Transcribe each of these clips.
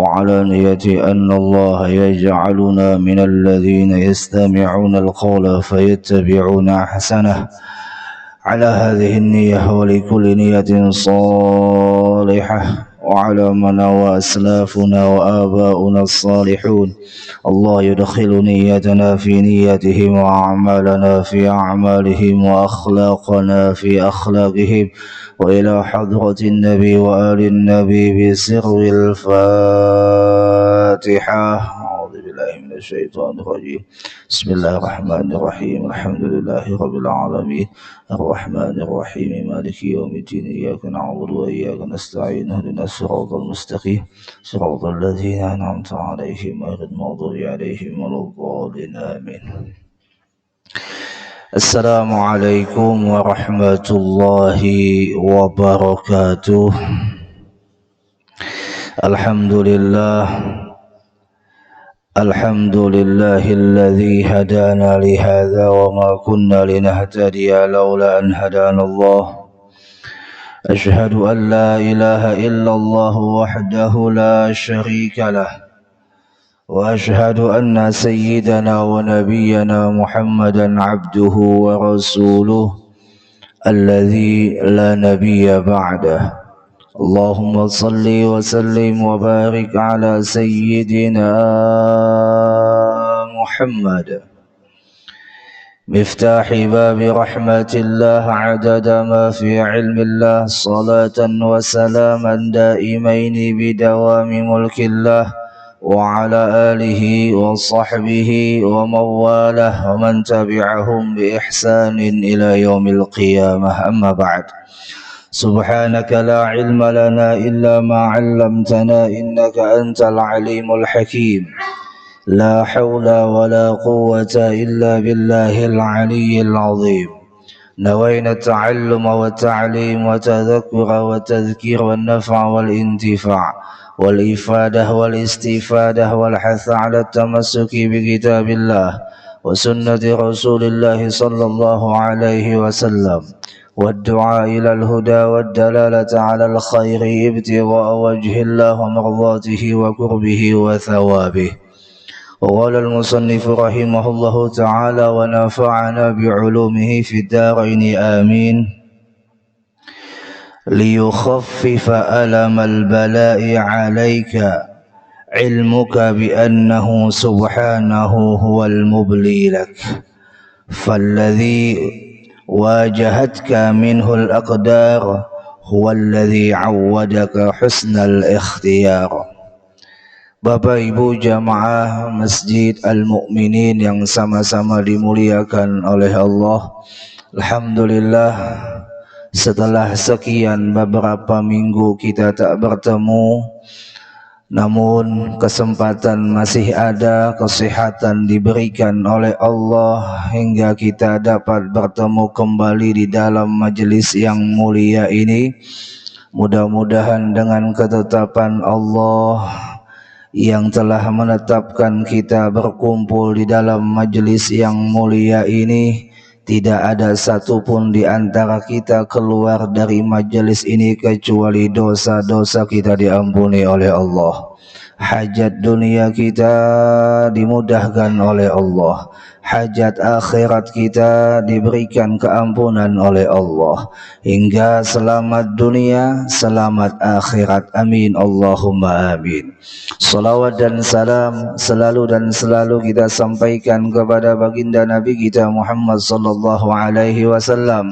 وعلانية أن الله يجعلنا من الذين يستمعون القول فيتبعون أحسنه. على هذه النية ولكل نية صالحة وعلى من وأسلافنا وآباؤنا الصالحون. الله يدخل نيتنا في نيتهم وأعمالنا في أعمالهم وأخلاقنا في أخلاقهم وإلى حضرة النبي وآل النبي بسر الفاتحة. أعوذ بالله من الشيطان الرجيم. بسم الله الرحمن الرحيم. الحمد لله رب العالمين الرحمن الرحيم مالك يوم الدين. إياك نعبد وإياك نستعين اهدنا الصراط المستقيم صراط الذين أنعمت عليهم غير المغضوب عليهم ولا الضالين آمين. السلام عليكم ورحمة الله وبركاته. الحمد لله الذي هدانا لهذا وما كنا لنهتدي لولا أن هدانا الله. أشهد أن لا إله إلا الله وحده لا شريك له وأشهد أن سيدنا ونبينا محمدا عبده ورسوله الذي لا نبي بعده. اللهم صل وسلم وبارك على سيدنا محمد مفتاح باب رحمة الله عدد ما في علم الله، صلاة وسلاما دائمين بدوام ملك الله وعلى آله وصحبه ومن والاه ومن تبعهم بإحسان إلى يوم القيامة. أما بعد، سبحانك لا علم لنا إلا ما علمتنا إنك أنت العليم الحكيم. لا حول ولا قوة إلا بالله العلي العظيم. نوينا التعلم والتعليم وتذكر والتذكير والنفع والانتفاع والإفادة والاستفادة والحث على التمسك بكتاب الله وسنة رسول الله صلى الله عليه وسلم والدعاء إلى الهدى والدلالة على الخير ابتغاء وجه الله ومرضاته وقربه وثوابه. وقال المصنف رحمه الله تعالى ونفعنا بعلومه في الدارين آمين. ليخفف ألم البلاء عليك علمك بأنه سبحانه هو المبلي لك، فالذي واجهتك منه الأقدار هو الذي عودك حسن الاختيار. Bapak Ibu jamaah Masjid Al-Mu'minin yang sama-sama dimuliakan oleh Allah, alhamdulillah setelah sekian beberapa minggu kita tak bertemu, namun kesempatan masih ada, kesehatan diberikan oleh Allah hingga kita dapat bertemu kembali di dalam majelis yang mulia ini. Mudah-mudahan dengan ketetapan Allah yang telah menetapkan kita berkumpul di dalam majelis yang mulia ini, tidak ada satupun di antara kita keluar dari majelis ini kecuali dosa-dosa kita diampuni oleh Allah. Hajat dunia kita dimudahkan oleh Allah, hajat akhirat kita diberikan keampunan oleh Allah, hingga selamat dunia, selamat akhirat. Amin Allahumma amin. Salawat dan salam selalu dan selalu kita sampaikan kepada baginda Nabi kita Muhammad sallallahu alaihi wasallam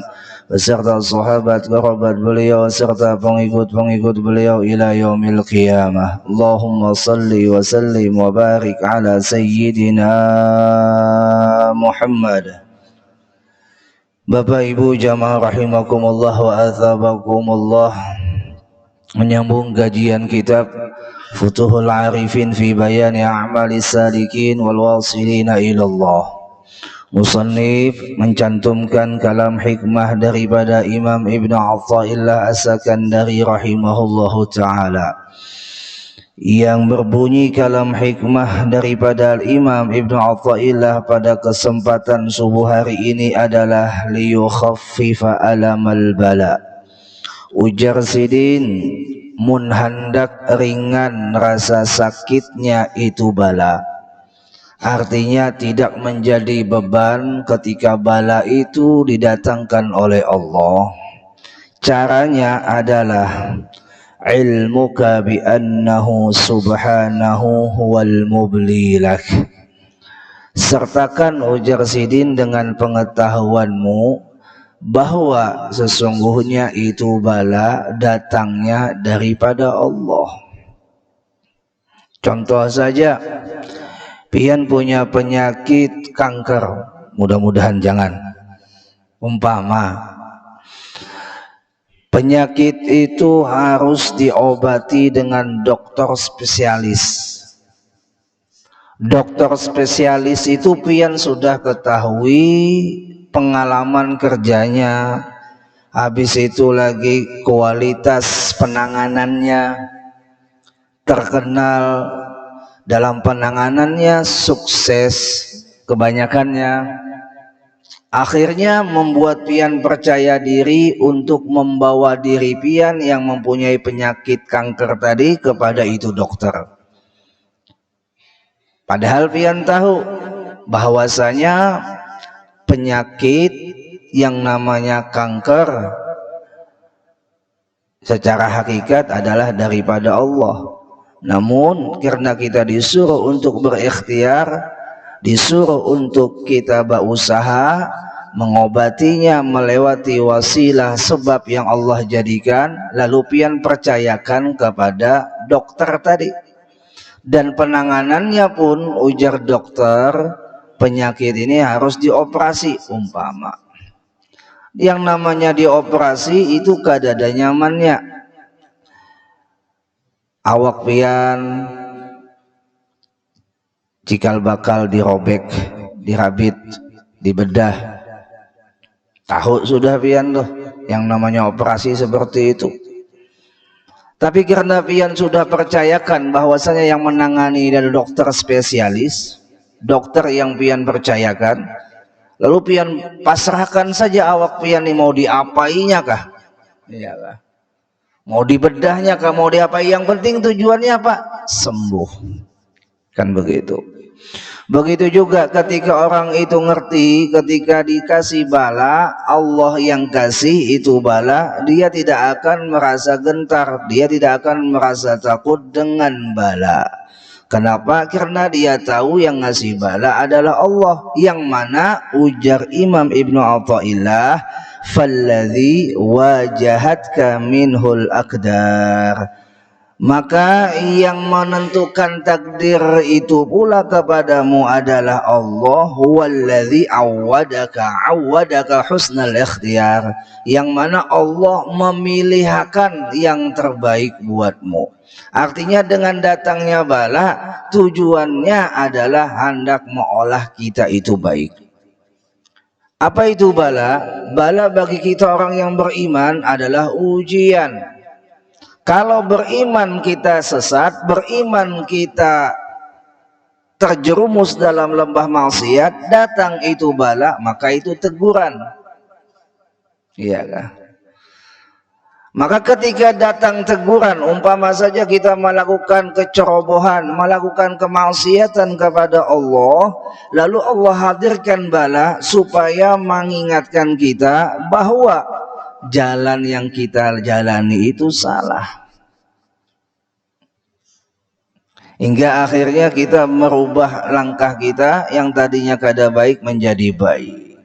beserta sahabat kerabat beliau serta pengikut-pengikut beliau ila yaumil qiyamah. Allahumma salli wa sallim wa barik ala sayyidina Muhammad. Bapak Ibu jamaah rahimakumullah wa athabakumullah, menyambung kajian kitab Futuhul Arifin fi Bayani A'malis Salikin wal Wasilina ilallah. Musannif mencantumkan kalam hikmah daripada Imam Ibn Athaillah As-Sakandari rahimahullahu ta'ala, yang berbunyi kalam hikmah daripada Imam Ibn Athaillah pada kesempatan subuh hari ini adalah liyukhaffifa alamal bala. Ujar Sidin, mun hendak ringan rasa sakitnya itu bala. Artinya tidak menjadi beban ketika bala itu didatangkan oleh Allah. Caranya adalah ilmuka bi annahu subhanahu huwal mubli lak. Sertakan ujar Sidin dengan pengetahuanmu bahwa sesungguhnya itu bala datangnya daripada Allah. Contoh saja, pian punya penyakit kanker, mudah-mudahan jangan. Umpama penyakit itu harus diobati dengan dokter spesialis. Dokter spesialis itu pian sudah ketahui pengalaman kerjanya, habis itu lagi kualitas penanganannya, terkenal dalam penanganannya, sukses kebanyakannya. Akhirnya membuat pian percaya diri untuk membawa diri pian yang mempunyai penyakit kanker tadi kepada itu dokter. Padahal pian tahu bahwasanya penyakit yang namanya kanker secara hakikat adalah daripada Allah. Namun karena kita disuruh untuk berikhtiar, disuruh untuk kita berusaha mengobatinya melewati wasilah sebab yang Allah jadikan, lalu pian percayakan kepada dokter tadi. Dan penanganannya pun ujar dokter, penyakit ini harus dioperasi. Umpama yang namanya dioperasi itu kadada nyamannya, awak pian cikal bakal dirobek, dirabit, dibedah. Tahu sudah pian tuh yang namanya operasi seperti itu. Tapi karena pian sudah percayakan bahwasanya yang menangani dari dokter spesialis, dokter yang pian percayakan, lalu pian pasrahkan saja awak pian ini mau diapainya kah? Iya kah? Mau dibedahnya kah? Mau diapai? Yang penting tujuannya apa? Sembuh. Kan begitu. Begitu juga ketika orang itu ngerti, ketika dikasih bala, Allah yang kasih itu bala, dia tidak akan merasa gentar, dia tidak akan merasa takut dengan bala. Kenapa? Karena dia tahu yang ngasih bala adalah Allah, yang mana ujar Imam Ibnu Athaillah, falladzi wajahatka minhul aqdar. Maka yang menentukan takdir itu pula kepadamu adalah Allah, huwallazi awwadaka husnal ikhtiyar, yang mana Allah memilihkan yang terbaik buatmu. Artinya dengan datangnya bala, tujuannya adalah hendak mengolah kita itu baik. Apa itu bala? Bala bagi kita orang yang beriman adalah ujian. Kalau beriman kita sesat, beriman kita terjerumus dalam lembah maksiat, datang itu bala, maka itu teguran. Iya kah? Maka ketika datang teguran, umpama saja kita melakukan kecerobohan, melakukan kemaksiatan kepada Allah, lalu Allah hadirkan bala supaya mengingatkan kita bahwa jalan yang kita jalani itu salah, hingga akhirnya kita merubah langkah kita yang tadinya kada baik menjadi baik.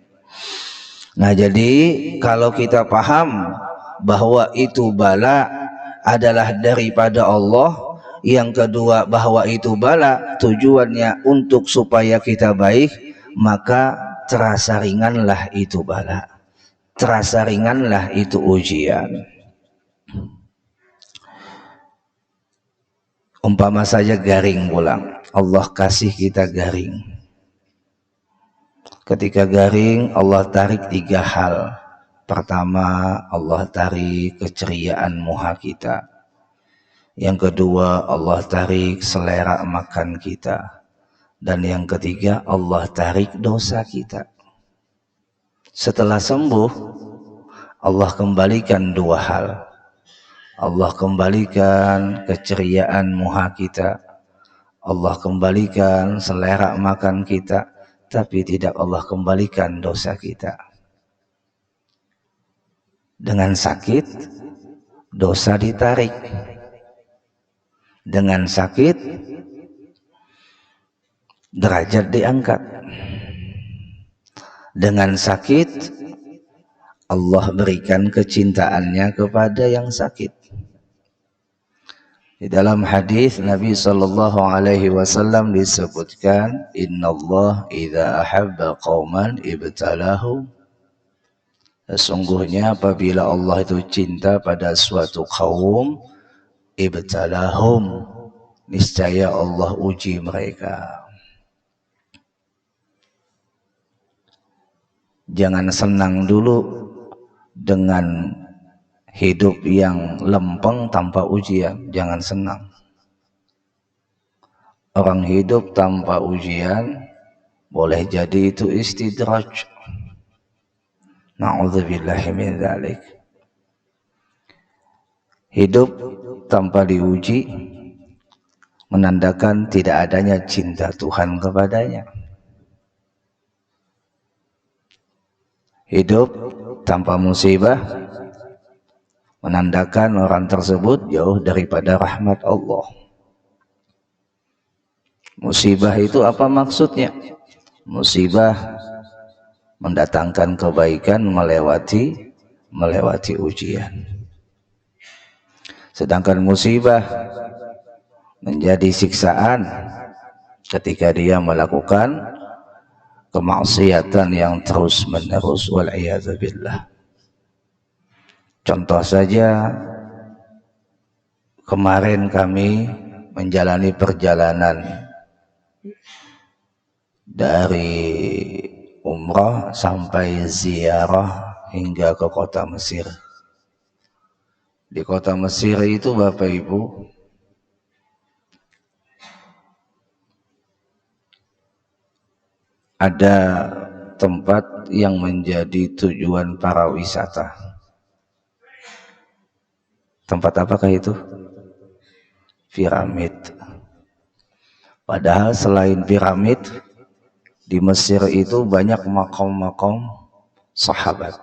Nah, jadi kalau kita paham bahwa itu bala adalah daripada Allah, yang kedua bahwa itu bala tujuannya untuk supaya kita baik, maka terasa ringanlah itu bala, terasa ringanlah itu ujian. Umpama saja garing pulang, Allah kasih kita garing. Ketika garing, Allah tarik 3 hal. Pertama, Allah tarik keceriaan muha kita. Yang kedua, Allah tarik selera makan kita. Dan yang ketiga, Allah tarik dosa kita. Setelah sembuh, Allah kembalikan 2 hal. Allah kembalikan keceriaan muha kita, Allah kembalikan selera makan kita, tapi tidak Allah kembalikan dosa kita. Dengan sakit, dosa ditarik. Dengan sakit, derajat diangkat. Dengan sakit, Allah berikan kecintaannya kepada yang sakit. Di dalam hadis Nabi sallallahu alaihi wasallam disebutkan, "Innallah idza ahabba qauman ibtalahum." Sesungguhnya apabila Allah itu cinta pada suatu kaum, ibtalahum, niscaya Allah uji mereka. Jangan senang dulu dengan hidup yang lempeng tanpa ujian, jangan senang. Orang hidup tanpa ujian boleh jadi itu istidraj. Na'udzubillahi min dzalik. Hidup tanpa diuji menandakan tidak adanya cinta Tuhan kepadanya. Hidup tanpa musibah menandakan orang tersebut jauh daripada rahmat Allah. Musibah itu apa maksudnya? Musibah mendatangkan kebaikan melewati ujian. Sedangkan musibah menjadi siksaan ketika dia melakukan kemaksiatan yang terus menerus, wal iyadzu billah. Contoh saja, kemarin kami menjalani perjalanan dari umrah sampai ziarah hingga ke kota Mesir. Di kota Mesir itu Bapak Ibu, ada tempat yang menjadi tujuan para wisata. Tempat apakah itu? Piramid. Padahal selain piramid, di Mesir itu banyak makam-makam sahabat,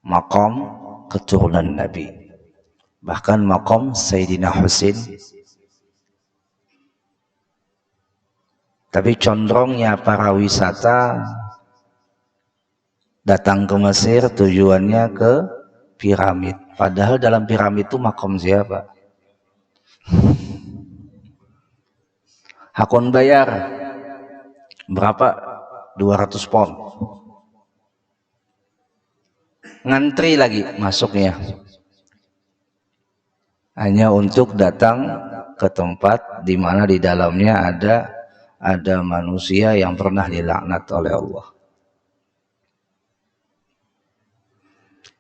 makam keturunan Nabi, bahkan makam Sayyidina Husain. Tapi condongnya para wisata datang ke Mesir tujuannya ke piramid. Padahal dalam piramid itu makam siapa? Hakon bayar berapa? 200 pon. Ngantri lagi masuknya. Hanya untuk datang ke tempat di mana di dalamnya ada manusia yang pernah dilaknat oleh Allah.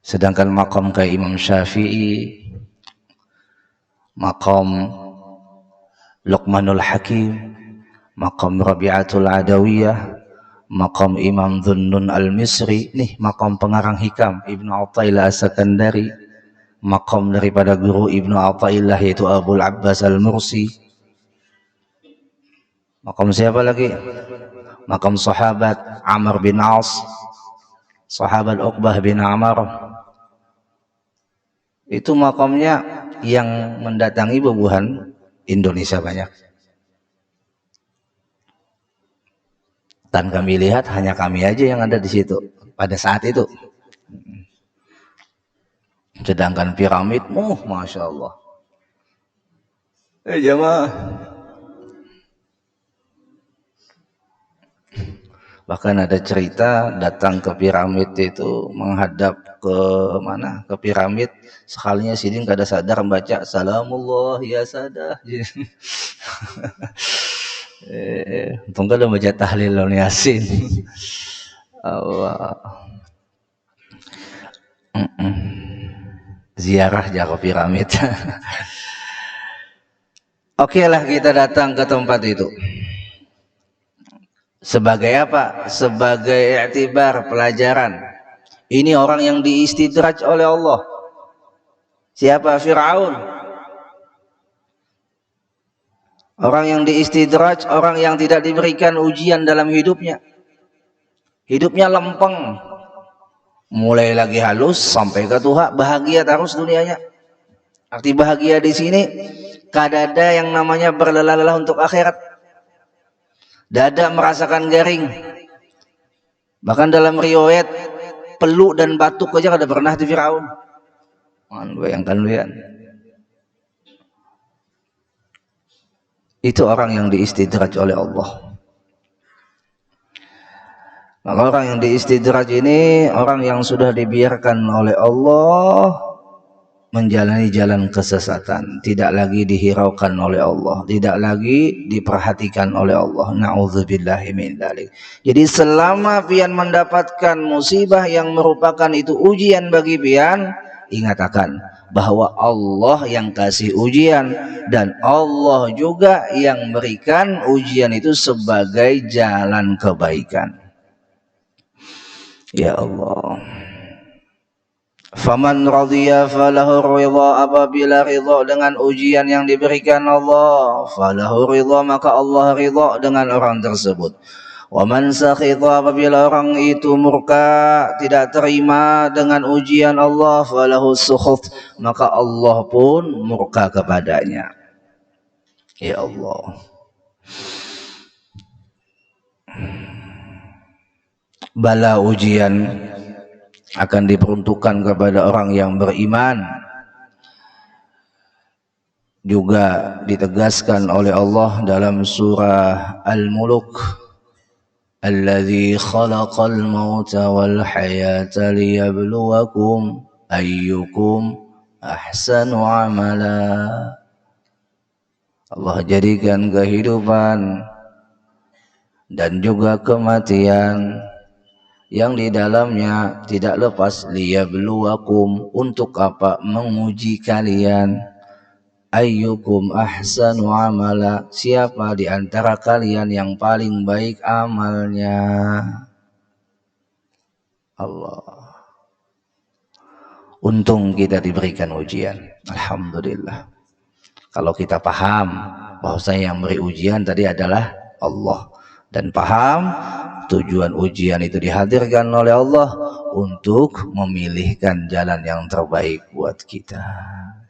Sedangkan makam kayak Imam Syafi'i, makam Luqmanul Hakim, makam Rabi'atul Adawiyah, makam Imam Dhunnun Al-Misri, nih makam pengarang hikam Ibnu Athaillah As-Sakandari, makam daripada guru Ibnu Athaillah yaitu Abul Abbas Al-Mursi. Makam siapa lagi? Makam sahabat Amr bin As, sahabat Uqbah bin Amr. Itu makamnya yang mendatangi bubuhan Indonesia banyak. Dan kami lihat hanya kami aja yang ada di situ pada saat itu. Sedangkan piramid, masya Allah. Jamaah. Bahkan ada cerita datang ke piramid itu menghadap ke mana? Ke piramid, sekalinya sidin kada sadar membaca salamullah ya sadah. Untung kada baca tahlil yasin. Allah. Ziarah jaga piramid. Oke lah, kita datang ke tempat itu. Sebagai apa? Sebagai i'tibar, pelajaran. Ini orang yang diistidraj oleh Allah. Siapa? Fir'aun. Orang yang diistidraj, orang yang tidak diberikan ujian dalam hidupnya. Hidupnya lempeng. Mulai lagi halus sampai ke Tuhan, bahagia terus dunianya. Arti bahagia di sini, kadada yang namanya berlelah-lelah untuk akhirat. Dada merasakan garing. Bahkan dalam riwayat, peluk dan batuk aja kada pernah di Fir'aun. Bayangkan lihat. Itu orang yang diistidraj oleh Allah. Maka orang yang diistidraj ini orang yang sudah dibiarkan oleh Allah menjalani jalan kesesatan, tidak lagi dihiraukan oleh Allah, tidak lagi diperhatikan oleh Allah. Na'udzubillahi min dzalik. Jadi selama pian mendapatkan musibah yang merupakan itu ujian bagi pian, ingat akan bahwa Allah yang kasih ujian dan Allah juga yang berikan ujian itu sebagai jalan kebaikan. Ya Allah. Faman radhiya falahu ridha, apabila ridha dengan ujian yang diberikan Allah, falahu ridha, maka Allah ridha dengan orang tersebut. Wa man sakhita, apabila orang itu murka, tidak terima dengan ujian Allah, falahu sukhut, maka Allah pun murka kepadanya. Ya Allah. Bala ujian akan diperuntukkan kepada orang yang beriman. Juga ditegaskan oleh Allah dalam surah Al-Mulk, alladzi khalaqal mauta wal hayata liyabluwakum ayyukum ahsanu amala. Allah jadikan kehidupan dan juga kematian yang di dalamnya tidak lepas liyabluwakum, untuk apa? Menguji kalian. Ayyukum ahsanu amala, siapa di antara kalian yang paling baik amalnya. Allah. Untung kita diberikan ujian. Alhamdulillah. Kalau kita paham bahwasanya yang beri ujian tadi adalah Allah, dan paham tujuan ujian itu dihadirkan oleh Allah untuk memilihkan jalan yang terbaik buat kita.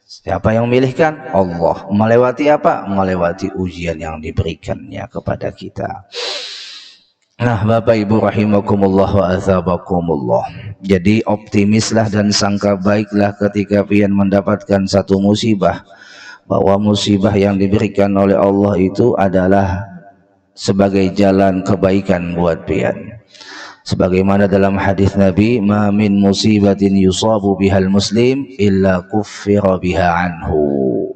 Siapa yang memilihkan? Allah. Melewati apa? Melewati ujian yang diberikannya kepada kita. Nah, Bapak Ibu rahimakumullah wa azabakumullah. Jadi optimislah dan sangka baiklah ketika pian mendapatkan satu musibah, bahwa musibah yang diberikan oleh Allah itu adalah sebagai jalan kebaikan buat pian. Sebagaimana dalam hadis Nabi, ma min musibatin yusabu bihal muslim illa kuffira biha anhu.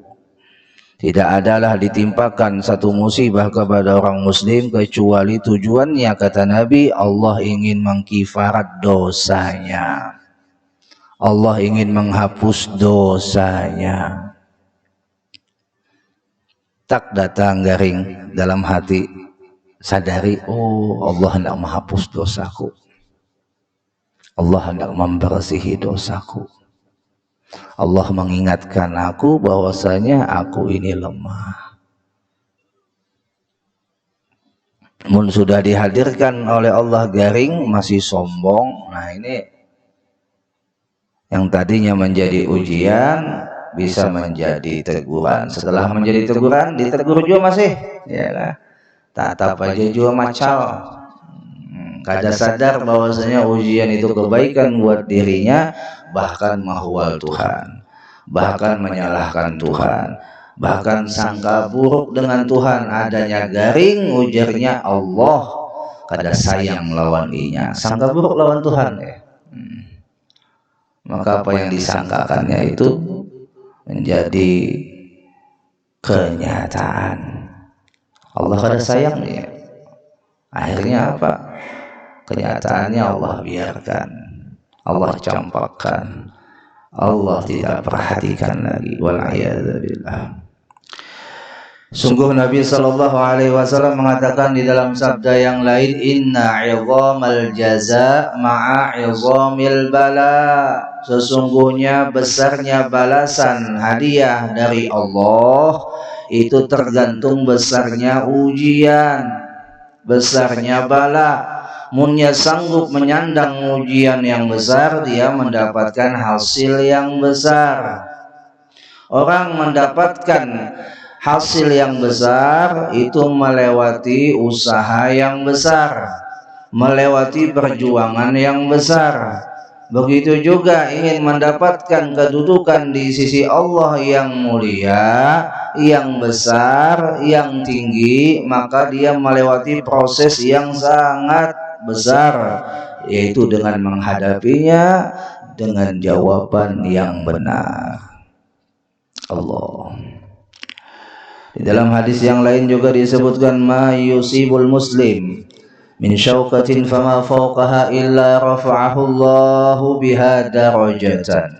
Tidak adalah ditimpakan satu musibah kepada orang muslim kecuali tujuannya, kata Nabi, Allah ingin mengkifarat dosanya, Allah ingin menghapus dosanya. Tak datang garing dalam hati, sadari, oh Allah hendak menghapus dosaku, Allah hendak membersihi dosaku, Allah mengingatkan aku bahwasanya aku ini lemah. Mun sudah dihadirkan oleh Allah garing masih sombong, nah ini yang tadinya menjadi ujian bisa menjadi teguran. Setelah menjadi teguran, ditegur juga masih, ya lah. Tatap aja juga macal. Kada sadar bahwasanya ujian itu kebaikan buat dirinya, bahkan mahwal Tuhan, bahkan menyalahkan Tuhan, bahkan sangka buruk dengan Tuhan. Adanya garing, ujarnya Allah kada sayang lawan inya, sangka buruk lawan Tuhan ya. Maka apa yang disangkakannya itu menjadi kenyataan. Allah kada sayang ya. Akhirnya apa? Kenyataannya Allah biarkan, Allah campakkan, Allah tidak perhatikan lagi. Wal'iyadzubillah. Sungguh Nabi Shallallahu Alaihi Wasallam mengatakan di dalam sabda yang lain, Inna 'idhamal jaza ma'a 'idhamil bala. Sesungguhnya besarnya balasan hadiah dari Allah itu tergantung besarnya ujian, besarnya bala. Munnya sanggup menyandang ujian yang besar, dia mendapatkan hasil yang besar. Orang mendapatkan hasil yang besar itu melewati usaha yang besar, melewati perjuangan yang besar. Begitu juga ingin mendapatkan kedudukan di sisi Allah yang mulia, yang besar, yang tinggi, maka dia melewati proses yang sangat besar, yaitu dengan menghadapinya dengan jawaban yang benar. Allah. Di dalam hadis yang lain juga disebutkan, ma yusibul muslim min syauqatin fama fawqaha illa rafa'ahu Allahu biha darajatan.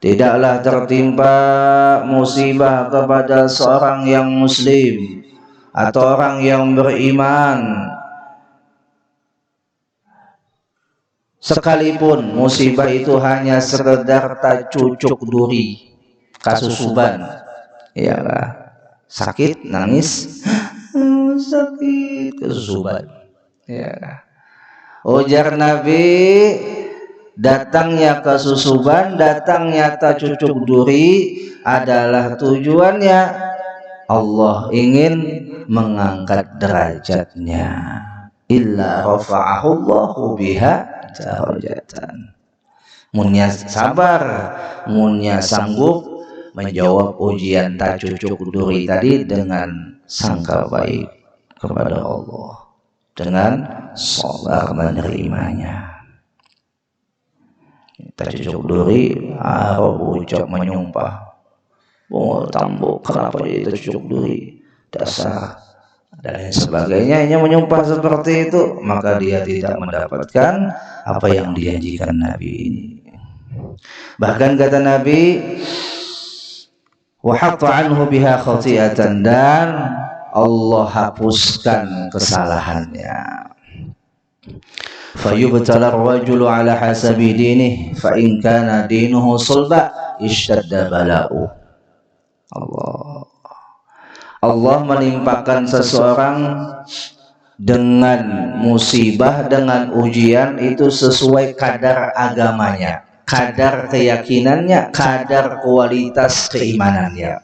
Tidaklah tertimpa musibah kepada seorang yang muslim atau orang yang beriman, sekalipun musibah itu hanya sekedar tacucuk duri, kasusuban, ya sakit, nangis, sakit, kasusuban, ya. Ujar Nabi, datangnya kasusuban, datangnya tacucuk duri adalah tujuannya Allah ingin mengangkat derajatnya. Illa rafa'ahu Allahu biha darajatan. Munnya sabar, munnya sanggup menjawab ujian tacucuk duri tadi dengan sangka baik kepada Allah, dengan sabar menerimanya. Tacucuk duri, ucap menyumpah, oh tambuk, kenapa jadi tacucuk duri, dasar, dan lain sebagainya. Ini menyumpah seperti itu, maka dia tidak mendapatkan apa yang dijanjikan Nabi ini. Bahkan kata Nabi, wa hatta anhu biha khati'atan, dan Allah hapuskan kesalahannya. Fayubtala ar-rajulu ala hasabi dinih, fa in kana dinuhu sulba ishtadda bala'u. Allah menimpakan seseorang dengan musibah, dengan ujian itu sesuai kadar agamanya, kadar keyakinannya, kadar kualitas keimanannya.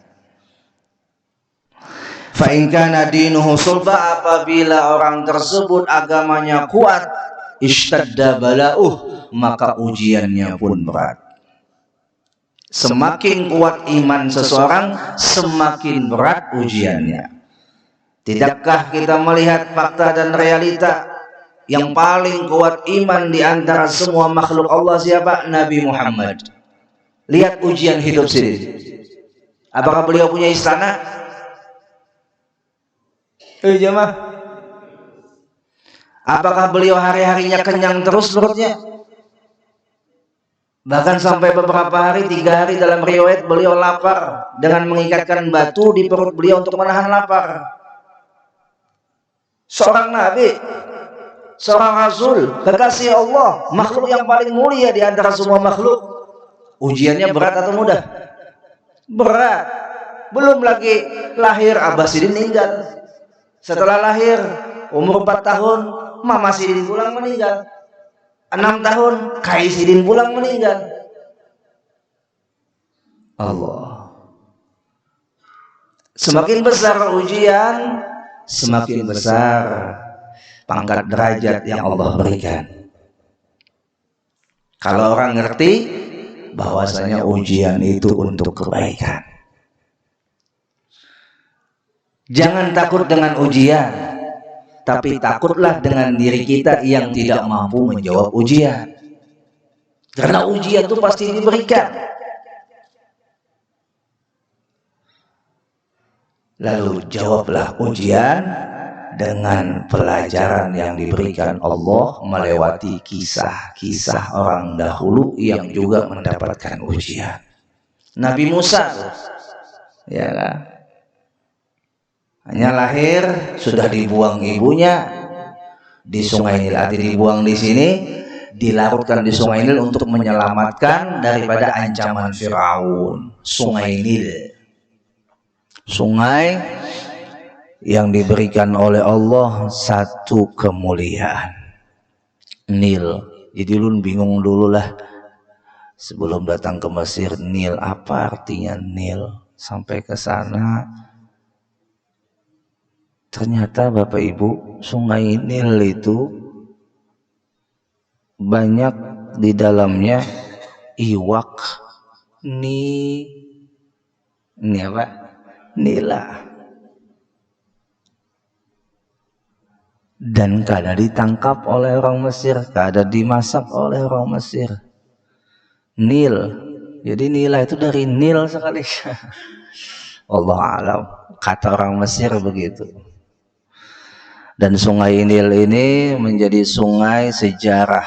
Fa in kana dinuhu sulba, apabila orang tersebut agamanya kuat, ishtadda bala'uh, maka ujiannya pun berat. Semakin kuat iman seseorang, semakin berat ujiannya. Tidakkah kita melihat fakta dan realita? Yang paling kuat iman di antara semua makhluk Allah siapa? Nabi Muhammad. Lihat ujian hidup sini. Apakah beliau punya istana? Jemaah. Apakah beliau hari-harinya kenyang terus perutnya? Bahkan sampai beberapa hari, 3 hari dalam riwayat beliau lapar dengan mengikatkan batu di perut beliau untuk menahan lapar. Seorang Nabi, seorang Rasul, kekasih Allah, makhluk yang paling mulia di antara semua makhluk. Ujiannya berat atau mudah? Berat. Belum lagi lahir, Abah Sidin meninggal. Setelah lahir, umur 4 tahun, Mama Sidin pulang meninggal. 6 tahun, Kai Sidin pulang meninggal. Allah. Semakin besar ujian, semakin besar pangkat derajat yang Allah berikan. Kalau orang ngerti bahwasanya ujian itu untuk kebaikan. Jangan takut dengan ujian, tapi takutlah dengan diri kita yang tidak mampu menjawab ujian. Karena ujian itu pasti diberikan. Lalu jawablah ujian dengan pelajaran yang diberikan Allah melewati kisah-kisah orang dahulu yang juga mendapatkan ujian. Nabi Musa, ya kan? Hanya lahir sudah dibuang ibunya di Sungai Nil. Arti dibuang di sini, dilarutkan di Sungai Nil untuk menyelamatkan daripada ancaman Firaun. Sungai Nil, sungai yang diberikan oleh Allah satu kemuliaan. Nil. Jadi lu bingung dulu lah sebelum datang ke Mesir, Nil apa artinya Nil? Sampai ke sana ternyata Bapak Ibu, Sungai Nil itu banyak di dalamnya iwak, ini apa? Nila. Dan kada ditangkap oleh orang Mesir, kada dimasak oleh orang Mesir. Nil, jadi nila itu dari Nil sekali. Allah alam, kata orang Mesir begitu. Dan Sungai Nil ini menjadi sungai sejarah,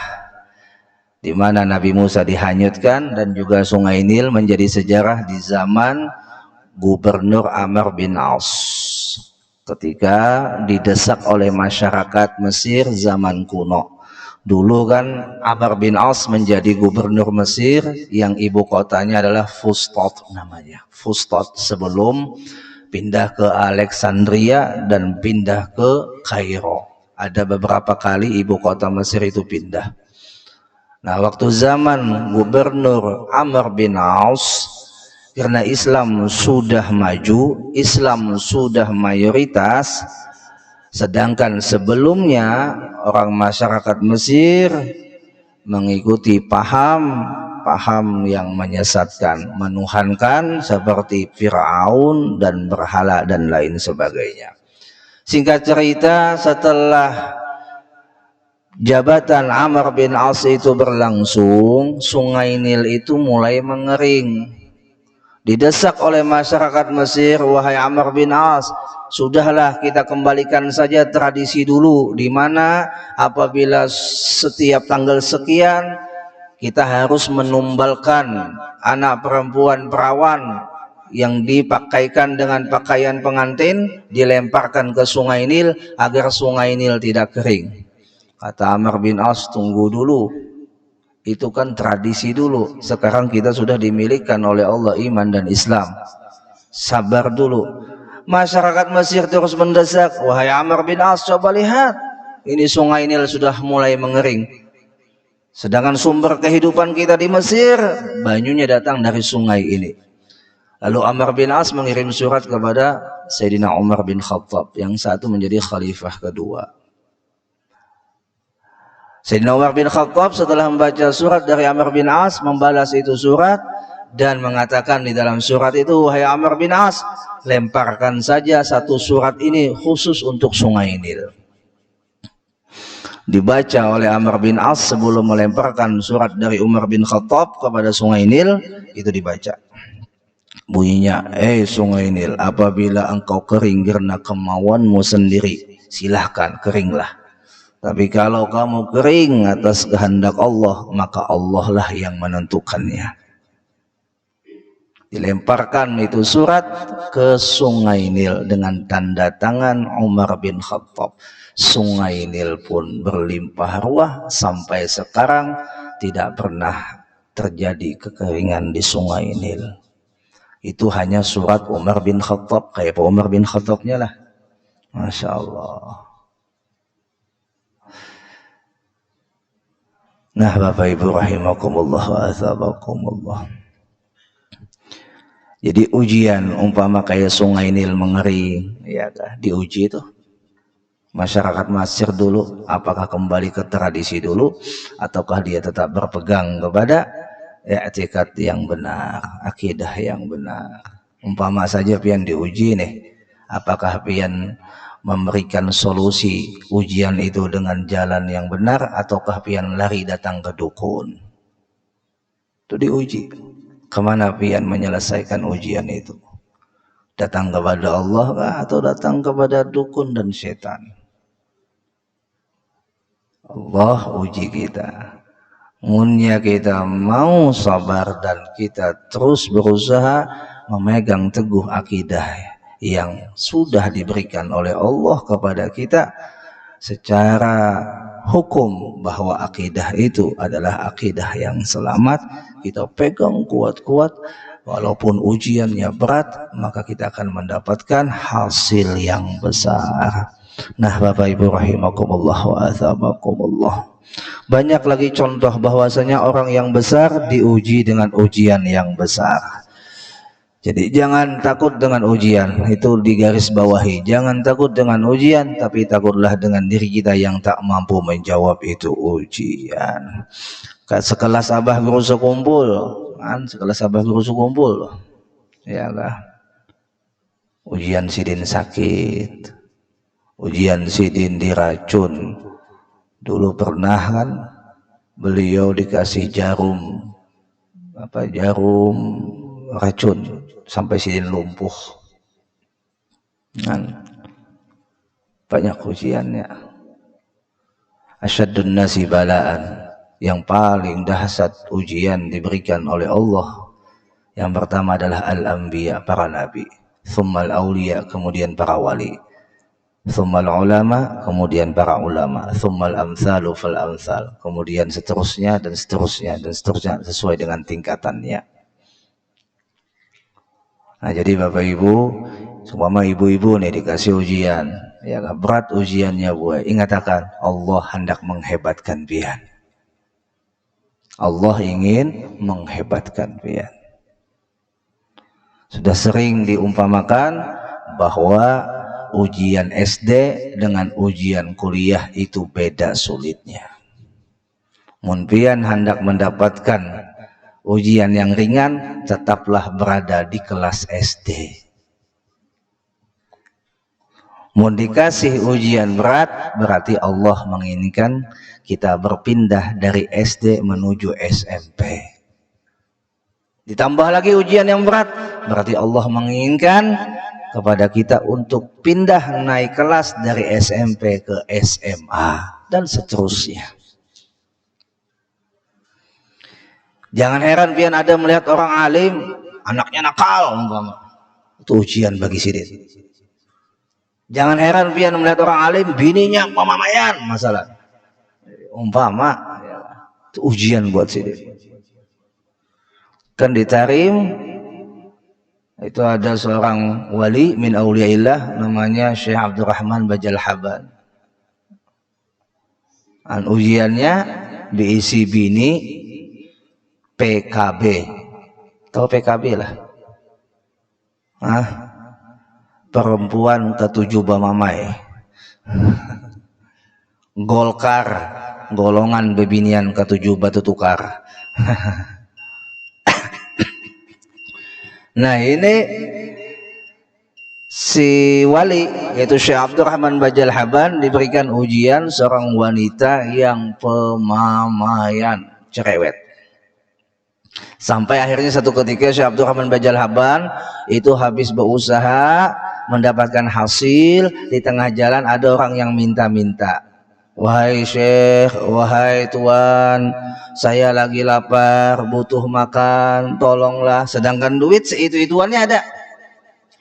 di mana Nabi Musa dihanyutkan, dan juga Sungai Nil menjadi sejarah di zaman Gubernur Amr bin As. Ketika didesak oleh masyarakat Mesir zaman kuno. Dulu kan Amr bin As menjadi gubernur Mesir yang ibu kotanya adalah Fustat namanya. Fustat sebelum pindah ke Alexandria dan pindah ke Kairo. Ada beberapa kali ibu kota Mesir itu pindah. Nah, waktu zaman gubernur Amr bin As, karena Islam sudah maju, Islam sudah mayoritas, sedangkan sebelumnya orang masyarakat Mesir mengikuti paham yang menyesatkan, menuhankan seperti Firaun dan berhala dan lain sebagainya. Singkat cerita, setelah jabatan Amr bin As itu berlangsung, Sungai Nil itu mulai mengering. Didesak oleh masyarakat Mesir, wahai Amr bin As, sudahlah kita kembalikan saja tradisi dulu, di mana apabila setiap tanggal sekian kita harus menumbalkan anak perempuan perawan yang dipakaikan dengan pakaian pengantin, dilemparkan ke Sungai Nil agar Sungai Nil tidak kering. Kata Amr bin As, tunggu dulu. Itu kan tradisi dulu. Sekarang kita sudah dimilikan oleh Allah iman dan Islam. Sabar dulu. Masyarakat Mesir terus mendesak, wahai Amr bin As, coba lihat, ini Sungai Nil sudah mulai mengering. Sedangkan sumber kehidupan kita di Mesir, banyunya datang dari sungai ini. Lalu Amr bin As mengirim surat kepada Sayyidina Umar bin Khattab, yang satu menjadi khalifah kedua. Sayyidina Umar bin Khattab setelah membaca surat dari Amr bin As, membalas itu surat dan mengatakan di dalam surat itu, wahai Amr bin As, lemparkan saja satu surat ini khusus untuk Sungai Nil. Dibaca oleh Amr bin As sebelum melemparkan surat dari Umar bin Khattab kepada Sungai Nil, itu dibaca. Bunyinya, Sungai Nil, apabila engkau kering karena kemauanmu sendiri, silahkan keringlah. Tapi kalau kamu kering atas kehendak Allah, maka Allah lah yang menentukannya. Dilemparkan itu surat ke Sungai Nil dengan tanda tangan Umar bin Khattab. Sungai Nil pun berlimpah ruah sampai sekarang, tidak pernah terjadi kekeringan di Sungai Nil. Itu hanya surat Umar bin Khattab, kayak Umar bin Khattabnya lah. Masya Allah. Nah, Bapak Ibu rahimakumullah wa azabakumullah. Jadi ujian umpama kayak Sungai Nil mengering, ya kan? Diuji itu masyarakat Mesir dulu, apakah kembali ke tradisi dulu ataukah dia tetap berpegang kepada i'tikad yang benar, akidah yang benar. Umpama saja pian diuji nih, apakah pian memberikan solusi ujian itu dengan jalan yang benar ataukah pian lari datang ke dukun. Itu diuji, kemana pian menyelesaikan ujian itu, datang kepada Allah kah, atau datang kepada dukun dan setan. Allah uji kita. Munnya kita mau sabar dan kita terus berusaha memegang teguh akidah yang sudah diberikan oleh Allah kepada kita secara hukum, bahwa akidah itu adalah akidah yang selamat. Kita pegang kuat-kuat, walaupun ujiannya berat, maka kita akan mendapatkan hasil yang besar. Nah, Bapak Ibu rahimakumullah wa athabakumullah, banyak lagi contoh bahwasanya orang yang besar diuji dengan ujian yang besar. Jadi jangan takut dengan ujian, itu digaris bawahi. Jangan takut dengan ujian, tapi takutlah dengan diri kita yang tak mampu menjawab itu ujian. Sekelas abah guru sekumpul, kan? Sekelas abah guru sekumpul, ya lah. Ujian Sidin sakit, ujian Sidin diracun. Dulu pernah kan beliau dikasih jarum racun sampai Sidin lumpuh. Kan banyak ujiannya. Asyaddun nasi balaan, yang paling dahsyat ujian diberikan oleh Allah. Yang pertama adalah al-anbiya, para nabi, thummal awliya, kemudian para wali, thummal ulama, kemudian para ulama, thummal amsalu fal amsal, kemudian seterusnya dan seterusnya dan seterusnya sesuai dengan tingkatannya. Nah, jadi Bapak Ibu, semua ibu-ibu nih dikasih ujian, ya berat ujiannya Bu. Ingat akan Allah hendak menghebatkan pian. Allah ingin menghebatkan pian. Sudah sering diumpamakan bahwa ujian SD dengan ujian kuliah itu beda sulitnya. Mun pian hendak mendapatkan ujian yang ringan, tetaplah berada di kelas SD. Mun dikasih ujian berat, berarti Allah menginginkan kita berpindah dari SD menuju SMP. Ditambah lagi ujian yang berat, berarti Allah menginginkan kepada kita untuk pindah naik kelas dari SMP ke SMA dan seterusnya. Jangan heran pian ada melihat orang alim, anaknya nakal, umpama. Itu ujian bagi Sidin. Jangan heran pian melihat orang alim, bininya pemamayan, masalah. Umpama, itu ujian buat Sidin. Kan di Tarim, itu ada seorang wali min auliyaillah, namanya Syekh Abdurrahman Bajal Haban. Ujiannya diisi bini PKB, tahu PKB lah, perempuan ketujuh bamamai, Golkar, golongan bebinian ketujuh batu tukar. Nah, ini si wali yaitu Syekh Abdurrahman Bajal Haban diberikan ujian seorang wanita yang pemamayan, cerewet. Sampai akhirnya satu ketika Syekh Abdurrahman Bajal Haban itu habis berusaha mendapatkan hasil, di tengah jalan ada orang yang minta-minta, wahai Syekh, wahai Tuan, saya lagi lapar, butuh makan, tolonglah. Sedangkan duit seitu-ituannya ada,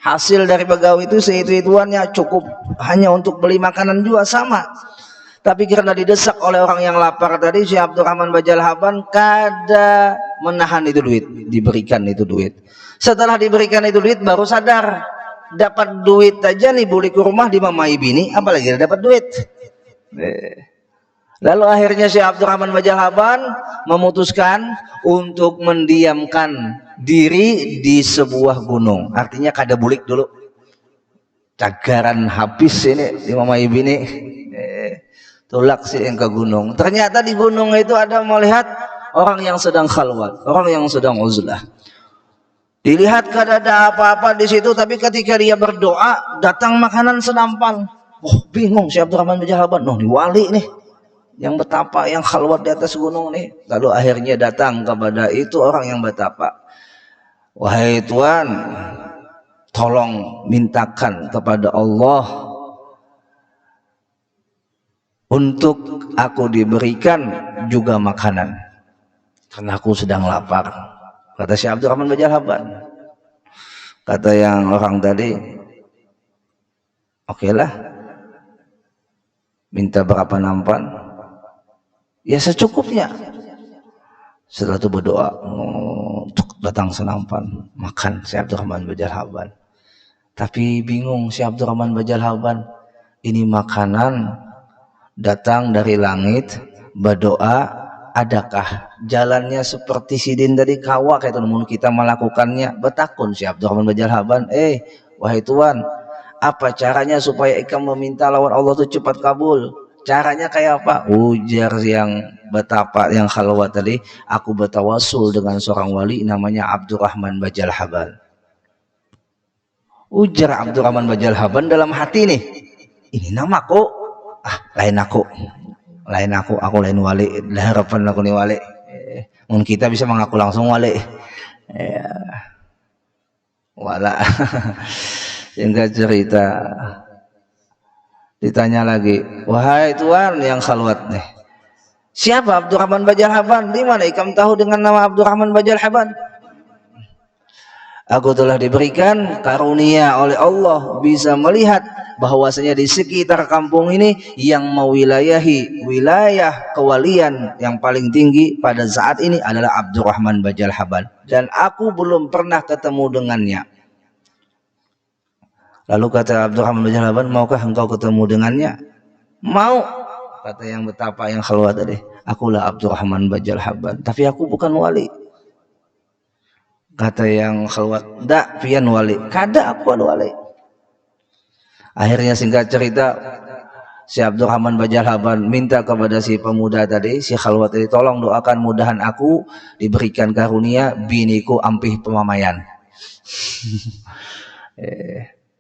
hasil dari pegawai itu seitu-ituannya, cukup hanya untuk beli makanan juga sama. Tapi karena didesak oleh orang yang lapar tadi, Syekh Abdurrahman Bajal Haban kada menahan itu duit, diberikan itu duit. Setelah diberikan itu duit baru sadar, dapat duit aja nih boleh ke rumah dimamai bini, apalagi dapat duit. Lalu akhirnya Syekh Abdurrahman Bajal Haban memutuskan untuk mendiamkan diri di sebuah gunung. Artinya kada bulik dulu, cagaran habis ini dimamai bini. Tulak sih yang ke gunung. Ternyata di gunung itu ada melihat orang yang sedang khalwat, orang yang sedang uzlah. Dilihat kada ada apa-apa di situ, tapi ketika dia berdoa datang makanan senampal. Oh, bingung Syekh Abdurrahman Bajal Haban, di wali nih yang betapa, yang khalwat di atas gunung nih. Lalu akhirnya datang kepada itu orang yang betapa, wahai Tuan, tolong mintakan kepada Allah untuk aku diberikan juga makanan, karena aku sedang lapar. Kata Syekh Abdurrahman Bajal Haban. Kata yang orang tadi, Oke lah, minta berapa nampan? Ya secukupnya. Setelah itu berdoa untuk datang senampan makan si Abdurrahman Bajal Haban. Tapi bingung si Abdurrahman Bajal Haban, ini makanan datang dari langit, berdoa, adakah jalannya seperti sidin dari kawa kayak namun kita melakukannya? Betakun si Abdurrahman Bajal Haban, wahai Tuhan, apa caranya supaya ikam meminta lawan Allah itu cepat kabul? Caranya kayak apa? Ujar yang betapa yang khalwat tadi, aku bertawasul dengan seorang wali namanya Abdurrahman Bajal Haban. Ujar Abdurrahman Bajal Haban dalam hati nih, ini namaku, lain aku lain wali, harapan aku nih wali. Mungkin kita bisa mengaku langsung wali. Wala. Singkat cerita, ditanya lagi, wahai Tuhan yang khalwat nih, siapa Abdurrahman Bajal Haban? Di mana ikam tahu dengan nama Abdurrahman Bajal Haban? Aku telah diberikan karunia oleh Allah bisa melihat bahwasanya di sekitar kampung ini yang mewilayahi wilayah kewalian yang paling tinggi pada saat ini adalah Abdurrahman Bajal Haban, dan aku belum pernah ketemu dengannya. Lalu kata Abdurrahman Bajal Haban, maukah engkau ketemu dengannya? Mau, kata yang betapa yang khalwat tadi, akulah Abdurrahman Bajal Haban, tapi aku bukan wali. Kata yang khalwat, dak pian wali, kada aku wali. Akhirnya singkat cerita, si Abdurrahman Bajal Haban minta kepada si pemuda tadi, si khalwat tadi, tolong doakan mudahan aku diberikan karunia biniku ampih pemamaian.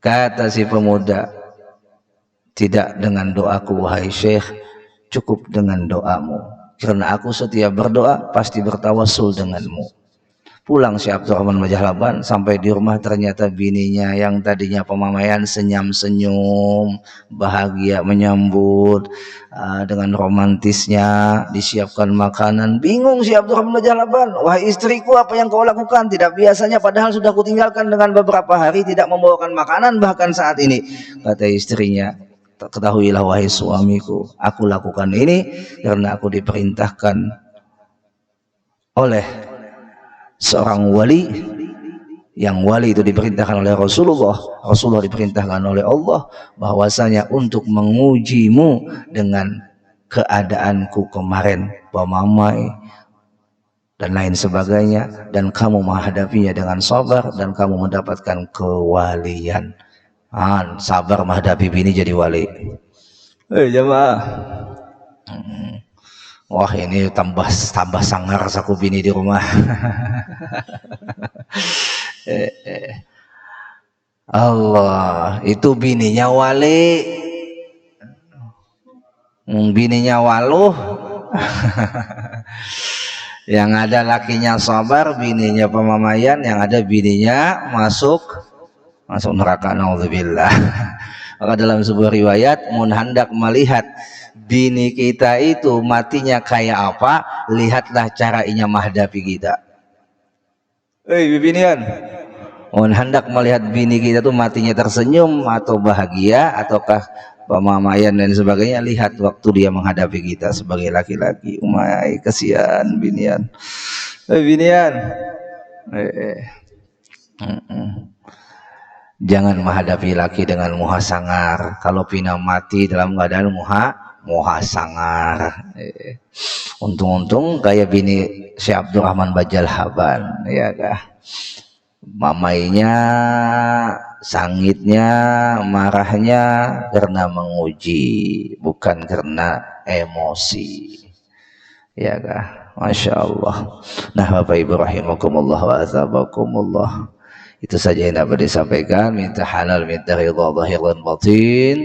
Kata si pemuda, tidak dengan doaku wahai syekh, cukup dengan doamu, karena aku setiap berdoa pasti bertawassul denganmu. Pulang si Abdurrahman Bajal Haban, sampai di rumah ternyata bininya yang tadinya pemamaian senyum-senyum, bahagia menyambut, dengan romantisnya disiapkan makanan. Bingung si Abdurrahman Bajal Haban, wahai istriku, apa yang kau lakukan? Tidak biasanya, padahal sudah kutinggalkan dengan beberapa hari tidak membawakan makanan bahkan saat ini. Kata istrinya, ketahuilah wahai suamiku, aku lakukan ini karena aku diperintahkan oleh seorang wali, yang wali itu diperintahkan oleh Rasulullah diperintahkan oleh Allah bahwasanya untuk mengujimu dengan keadaanku kemarin, pemamai dan lain sebagainya, dan kamu menghadapinya dengan sabar dan kamu mendapatkan kewalian. Sabar menghadapi bini jadi wali. Jemaah. Wah, ini tambah sangar saku bini di rumah. Allah, itu bininya wali, bininya waluh. Yang ada lakinya sabar, bininya pemamaian, yang ada bininya masuk neraka, naudzubillah. Maka dalam sebuah riwayat, mun hendak melihat bini kita itu matinya kayak apa, lihatlah cara inya menghadapi kita. Binian, mun hendak melihat bini kita tuh matinya tersenyum atau bahagia ataukah pemamaian dan sebagainya, lihat waktu dia menghadapi kita sebagai laki-laki. Umay, kasihan binian. Binian, jangan menghadapi laki dengan muha sangar. Kalau pina mati dalam keadaan muha sangar. Untung-untung kayak bini si Abdurrahman Bajal Haban, ya kah? Mamainya, sangitnya, marahnya karena menguji, bukan karena emosi, ya kah? Masya Allah. Nah, Bapak Ibu rahimakumullah wa azabakumullah, itu saja yang dapat disampaikan. Minta halal, minta ridha, zahir dan batin.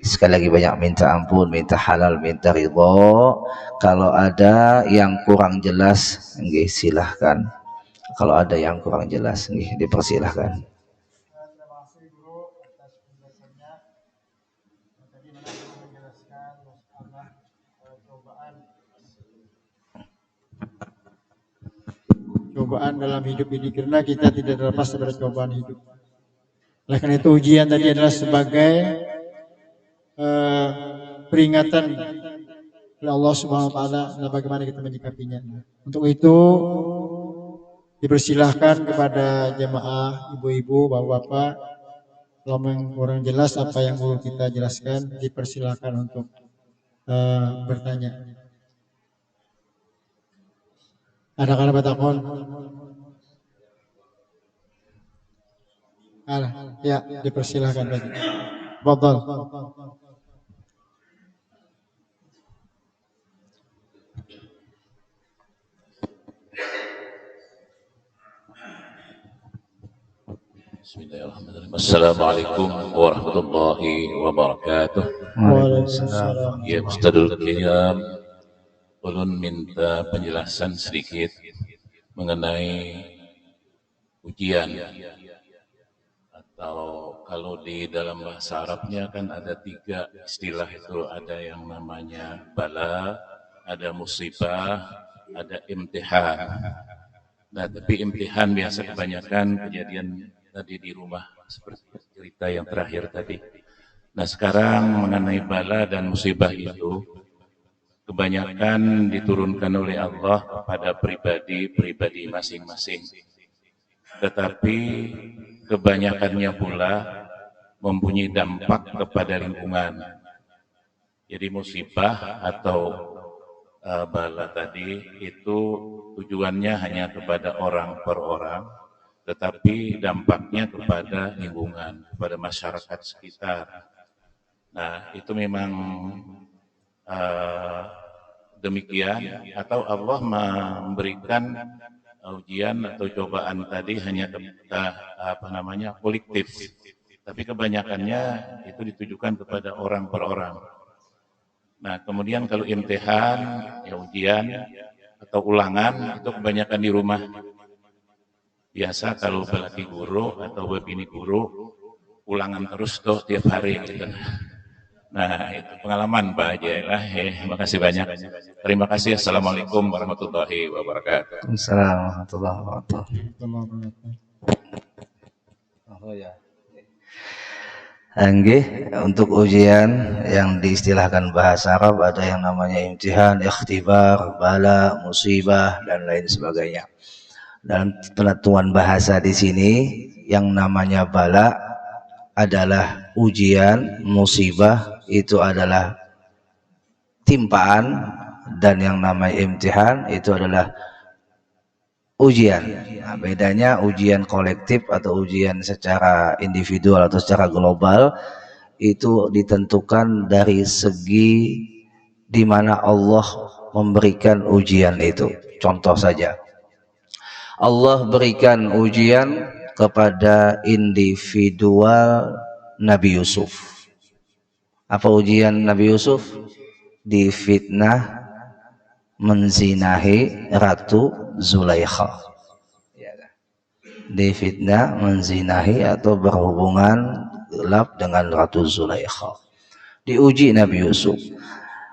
Sekali lagi banyak minta ampun, minta halal, minta ridha. Kalau ada yang kurang jelas, silahkan. Kalau ada yang kurang jelas, dipersilahkan. Cobaan dalam hidup ini, karena kita tidak terlepas dari cobaan hidup. Oleh karena itu ujian tadi adalah sebagai peringatan oleh Allah Subhanahu Wa Taala dan bagaimana kita menyikapinya. Untuk itu dipersilahkan kepada jemaah, ibu-ibu, bapak-bapak, kalau kurang jelas apa yang perlu kita jelaskan, dipersilahkan untuk bertanya. Ada kata batakon? Ya, dipersilahkan lagi. Fadhal. Bismillahirrahmanirrahim. Assalamualaikum warahmatullahi wabarakatuh. Waalaikumsalam. Ya Ustadzul Kiram, ulun minta penjelasan sedikit mengenai ujian, atau kalau di dalam bahasa Arabnya kan ada 3 istilah itu, ada yang namanya bala, ada musibah, ada imtihan. Nah, tapi imtihan biasa kebanyakan kejadian tadi di rumah seperti cerita yang terakhir tadi. Nah, sekarang mengenai bala dan musibah itu kebanyakan diturunkan oleh Allah kepada pribadi-pribadi masing-masing. Tetapi kebanyakannya pula mempunyai dampak kepada lingkungan. Jadi musibah atau bala tadi itu tujuannya hanya kepada orang per orang, tetapi dampaknya kepada lingkungan, kepada masyarakat sekitar. Nah, itu memang demikian, atau Allah memberikan ujian atau cobaan tadi hanya kepada kolektif, tapi kebanyakannya itu ditujukan kepada orang per orang. Nah, kemudian kalau imtihan, ya ujian atau ulangan itu kebanyakan di rumah. Biasa kalau belaki guru atau bini guru ulangan terus tuh tiap hari gitu. Nah, itu pengalaman Pak Haji lah. Terima kasih banyak. Terima kasih. Assalamualaikum warahmatullahi wabarakatuh. Assalamualaikum warahmatullahi wabarakatuh. Oh ya. Anggih, untuk ujian yang diistilahkan bahasa Arab ada yang namanya imtihan, ikhtibar, bala, musibah dan lain sebagainya. Dalam penentuan bahasa di sini yang namanya bala adalah ujian, musibah itu adalah timpaan, dan yang namanya imtihan itu adalah ujian. Nah, bedanya ujian kolektif atau ujian secara individual atau secara global itu ditentukan dari segi di mana Allah memberikan ujian itu. Contoh saja, Allah berikan ujian kepada individual Nabi Yusuf. Apa ujian Nabi Yusuf? Difitnah menzinahi Ratu Zulaikha. Difitnah menzinahi atau berhubungan gelap dengan Ratu Zulaikha. Diuji Nabi Yusuf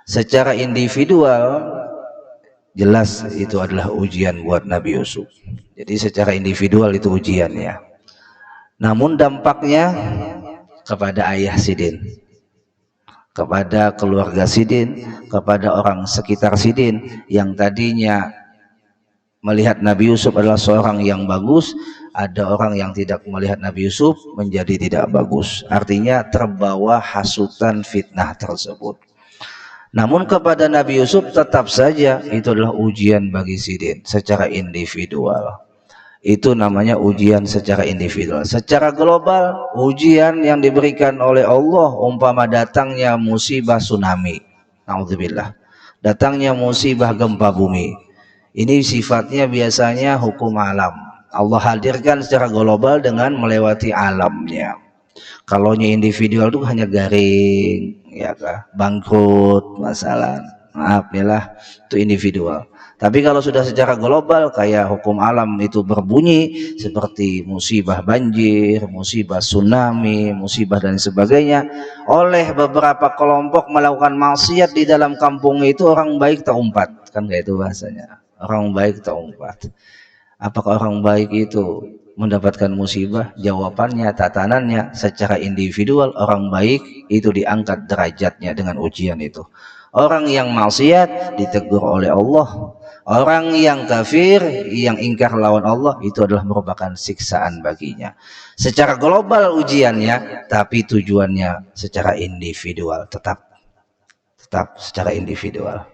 secara individual, jelas itu adalah ujian buat Nabi Yusuf. Jadi secara individual itu ujiannya. Namun dampaknya kepada ayah Sidin, kepada keluarga Sidin, kepada orang sekitar Sidin yang tadinya melihat Nabi Yusuf adalah seorang yang bagus, ada orang yang tidak melihat Nabi Yusuf menjadi tidak bagus. Artinya terbawa hasutan fitnah tersebut. Namun kepada Nabi Yusuf tetap saja itu adalah ujian bagi Sidin secara individual. Itu namanya ujian secara individual. Secara global, ujian yang diberikan oleh Allah umpama datangnya musibah tsunami, naudzubillah, datangnya musibah gempa bumi. Ini sifatnya biasanya hukum alam. Allah hadirkan secara global dengan melewati alamnya. Kalau individual itu hanya garing, ya kah? Bangkrut, masalah, maaf ya lah, itu individual. Tapi kalau sudah secara global kayak hukum alam itu berbunyi seperti musibah banjir, musibah tsunami, musibah dan sebagainya, oleh beberapa kelompok melakukan maksiat di dalam kampung itu, orang baik terumpat, kan kayak itu bahasanya. Orang baik terumpat. Apakah orang baik itu mendapatkan musibah, jawabannya, tatanannya secara individual. Orang baik itu diangkat derajatnya dengan ujian itu. Orang yang maksiat ditegur oleh Allah. Orang yang kafir, yang ingkar lawan Allah, itu adalah merupakan siksaan baginya. Secara global ujiannya, tapi tujuannya secara individual, tetap secara individual.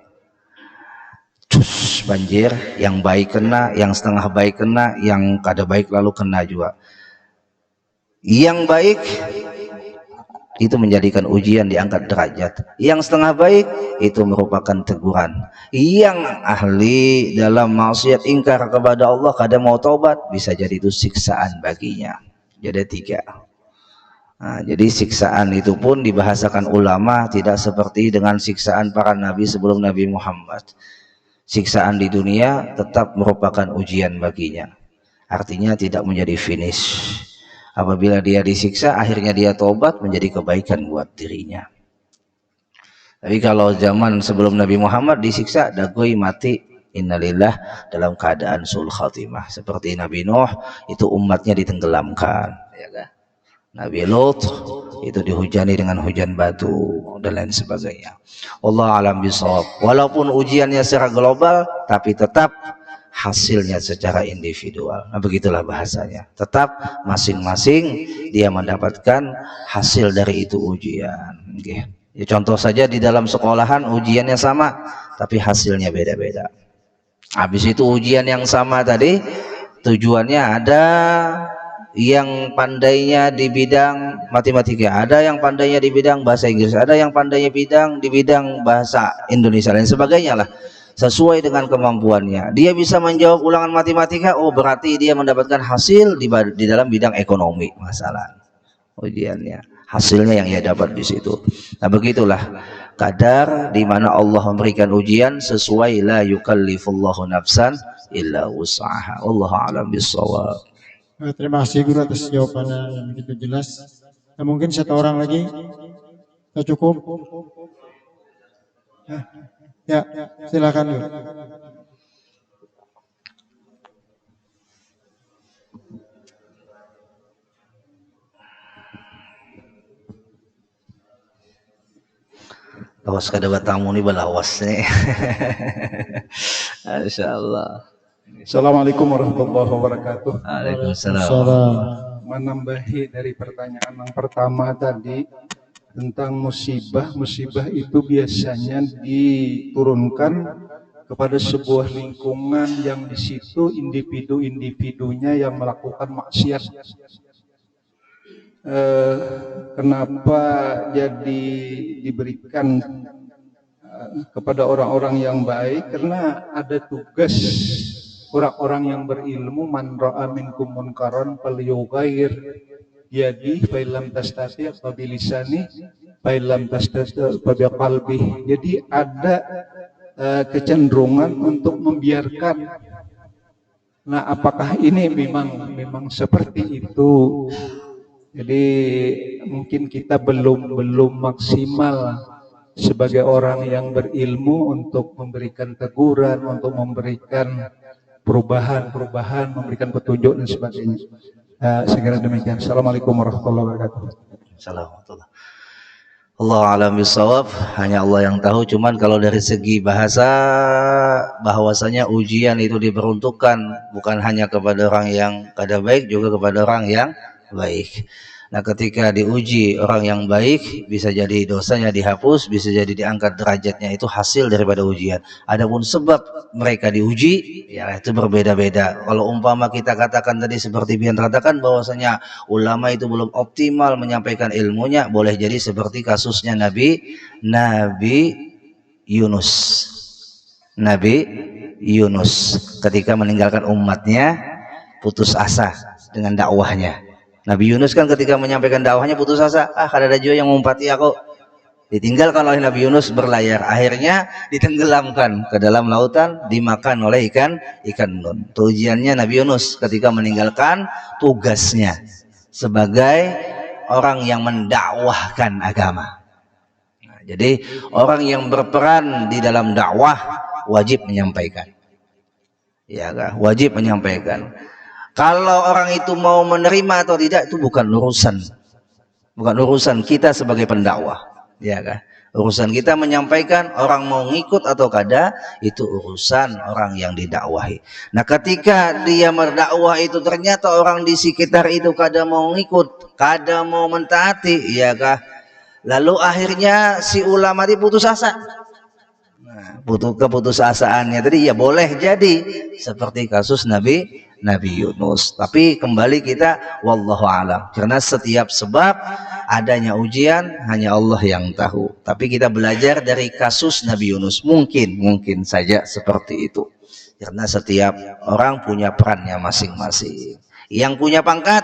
Cus, banjir, yang baik kena, yang setengah baik kena, yang kada baik lalu kena juga. Yang baik itu menjadikan ujian, diangkat derajat. Yang setengah baik itu merupakan teguran. Yang ahli dalam maksiat, ingkar kepada Allah, kada mau taubat, bisa jadi itu siksaan baginya. Jadi 3. Nah, jadi siksaan itu pun dibahasakan ulama tidak seperti dengan siksaan para nabi sebelum Nabi Muhammad. Siksaan di dunia tetap merupakan ujian baginya. Artinya tidak menjadi finish. Apabila dia disiksa, akhirnya dia tobat, menjadi kebaikan buat dirinya. Tapi kalau zaman sebelum Nabi Muhammad disiksa, dagoi mati, innalillah, dalam keadaan sul khatimah. Seperti Nabi Nuh, itu umatnya ditenggelamkan, ya kan? Nabi Lut itu dihujani dengan hujan batu dan lain sebagainya. Allah alam bisawab. Walaupun ujiannya secara global, tapi tetap hasilnya secara individual. Nah, begitulah bahasanya. Tetap masing-masing dia mendapatkan hasil dari itu ujian. Okay. Ya, contoh saja di dalam sekolahan ujiannya sama, tapi hasilnya beda-beda. Habis itu ujian yang sama tadi, tujuannya ada yang pandainya di bidang matematika, ada yang pandainya di bidang bahasa Inggris, ada yang pandainya di bidang bahasa Indonesia dan sebagainya lah, sesuai dengan kemampuannya. Dia bisa menjawab ulangan matematika, oh berarti dia mendapatkan hasil di dalam bidang ekonomi, masalah ujiannya, hasilnya yang ia dapat di situ. Nah, begitulah kadar di mana Allah memberikan ujian sesuai, la yukallifullahu nafsan illa wus'aha. Wallahu a'lam bishawab. Terima kasih guru atas jawabannya yang begitu jelas. Nah, mungkin 1 orang lagi, kita cukup. Ya, silakan guru. Awas kada tamu ni balawas nih. Insyaallah. Assalamualaikum warahmatullahi wabarakatuh. Waalaikumsalam. Menambahi dari pertanyaan yang pertama tadi tentang musibah. Musibah itu biasanya diturunkan kepada sebuah lingkungan yang di situ individu-individunya yang melakukan maksiat. Kenapa jadi diberikan kepada orang-orang yang baik? Karena ada tugas orang-orang yang berilmu, man ra'a minkum munkaran falyughayyir yadi fa illam tastati fa bilisani fa illam tastati fa biqalbi. Jadi ada kecenderungan untuk membiarkan. Nah, apakah ini memang seperti itu? Jadi mungkin kita belum maksimal sebagai orang yang berilmu untuk memberikan teguran, untuk memberikan perubahan, memberikan petunjuk dan sebagainya. Segera demikian. Assalamualaikum warahmatullahi wabarakatuh. Assalamualaikum. Allah alam bisawab, hanya Allah yang tahu. Cuman kalau dari segi bahasa, bahwasanya ujian itu diperuntukkan bukan hanya kepada orang yang kada baik, juga kepada orang yang baik. Nah, ketika diuji orang yang baik, bisa jadi dosanya dihapus, bisa jadi diangkat derajatnya, itu hasil daripada ujian. Adapun sebab mereka diuji, ya itu berbeda-beda. Kalau umpama kita katakan tadi seperti Bian katakan bahwasanya ulama itu belum optimal menyampaikan ilmunya, boleh jadi seperti kasusnya Nabi Yunus. Nabi Yunus ketika meninggalkan umatnya, putus asa dengan dakwahnya. Nabi Yunus kan ketika menyampaikan dakwahnya putus asa, kada ada juga yang mengumpati aku. Ditinggalkan oleh Nabi Yunus berlayar, akhirnya ditenggelamkan ke dalam lautan, dimakan oleh ikan nun. Ujiannya Nabi Yunus ketika meninggalkan tugasnya sebagai orang yang mendakwahkan agama. Nah, jadi orang yang berperan di dalam dakwah wajib menyampaikan. Ya, wajib menyampaikan. Kalau orang itu mau menerima atau tidak itu bukan urusan kita sebagai pendakwah, ya kan? Urusan kita menyampaikan, orang mau ngikut atau kada itu urusan orang yang didakwahi. Nah, ketika dia berdakwah itu ternyata orang di sekitar itu kada mau ngikut, kada mau mentaati, ya kah? Lalu akhirnya si ulama itu putus asa. Nah, keputusasaannya tadi ya boleh jadi seperti kasus Nabi Yunus. Tapi kembali kita wallahu alam, karena setiap sebab adanya ujian hanya Allah yang tahu. Tapi kita belajar dari kasus Nabi Yunus, mungkin saja seperti itu, karena setiap orang punya perannya masing-masing. Yang punya pangkat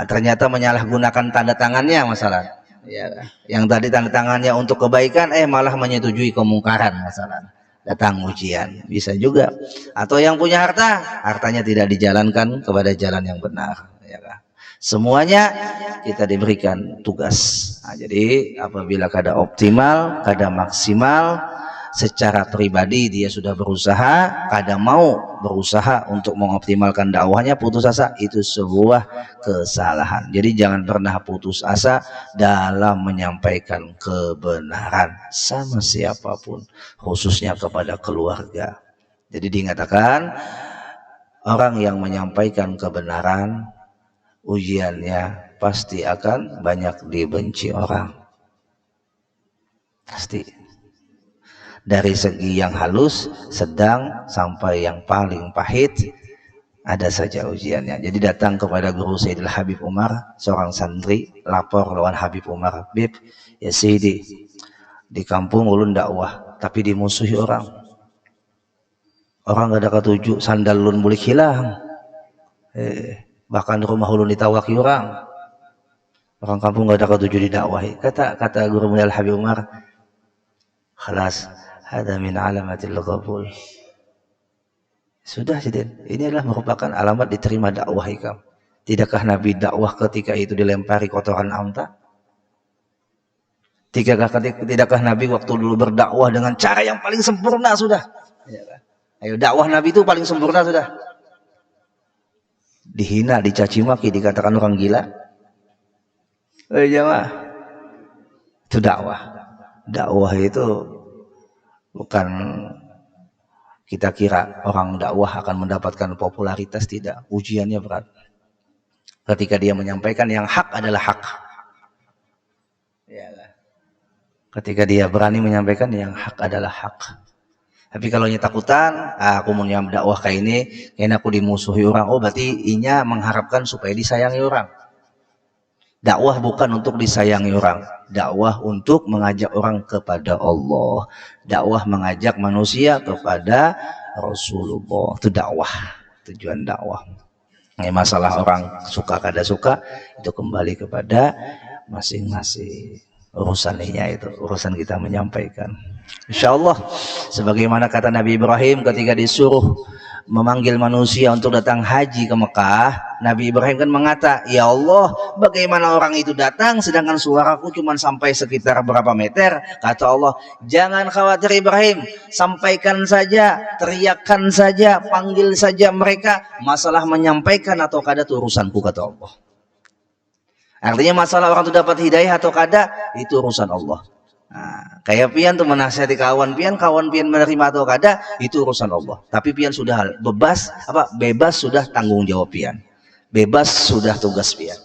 ternyata menyalahgunakan tanda tangannya masalah. Ya, yang tadi tanda tangannya untuk kebaikan malah menyetujui kemungkaran masalah. Datang ujian, bisa juga. Atau yang punya hartanya tidak dijalankan kepada jalan yang benar, ya kan? Semuanya kita diberikan tugas. Nah, jadi apabila kada optimal, kada maksimal secara pribadi dia sudah berusaha, kada mau berusaha untuk mengoptimalkan dakwahnya, putus asa, itu sebuah kesalahan. Jadi jangan pernah putus asa dalam menyampaikan kebenaran sama siapapun, khususnya kepada keluarga. Jadi dinyatakan orang yang menyampaikan kebenaran ujiannya pasti akan banyak dibenci orang, pasti. Dari segi yang halus, sedang, sampai yang paling pahit ada saja ujiannya. Jadi datang kepada guru Sayyidil Habib Umar, seorang santri lapor lawan Habib Umar, "Habib, ya Sayyidi, di kampung ulun dakwah tapi dimusuhi orang gak ada ketujuh, sandal ulun boleh hilang, bahkan rumah ulun ditawaki orang kampung gak ada ketujuh didakwahi." Kata guru Mulia Habib Umar, "Khalas, ada min alamatil qabul." Sudah, Sidin, ini adalah merupakan alamat diterima dakwah ikam. Tidakkah Nabi dakwah ketika itu dilempari kotoran unta? Tidakkah Nabi waktu dulu berdakwah dengan cara yang paling sempurna sudah? Ayo, dakwah Nabi itu paling sempurna sudah. Dihina, dicaci maki, dikatakan orang gila. Jamaah, itu dakwah. Dakwah itu bukan kita kira orang dakwah akan mendapatkan popularitas, tidak. Ujiannya berat. Ketika dia menyampaikan yang hak adalah hak. Ketika dia berani menyampaikan yang hak adalah hak. Tapi kalau takutan, aku mau dakwah kayak ini, kayaknya aku dimusuhi orang. Oh, berarti inya mengharapkan supaya disayangi orang. Dakwah bukan untuk disayangi orang. Dakwah untuk mengajak orang kepada Allah. Dakwah mengajak manusia kepada Rasulullah. Itu dakwah. Tujuan dakwah. Masalah orang suka kada suka, itu kembali kepada masing-masing. Urusannya itu, urusan kita menyampaikan. Insyaallah, sebagaimana kata Nabi Ibrahim ketika disuruh memanggil manusia untuk datang haji ke Mekah, Nabi Ibrahim kan mengata, "Ya Allah, bagaimana orang itu datang sedangkan suaraku cuma sampai sekitar berapa meter?" Kata Allah, "Jangan khawatir Ibrahim, sampaikan saja, teriakkan saja, panggil saja mereka. Masalah menyampaikan atau kada itu urusanku," kata Allah. Artinya masalah orang itu dapat hidayah atau kada itu urusan Allah. Nah, kayak pian tuh menasihati kawan pian menerima atau kada itu urusan Allah. Tapi pian sudah bebas sudah tanggung jawab pian, bebas sudah tugas pian.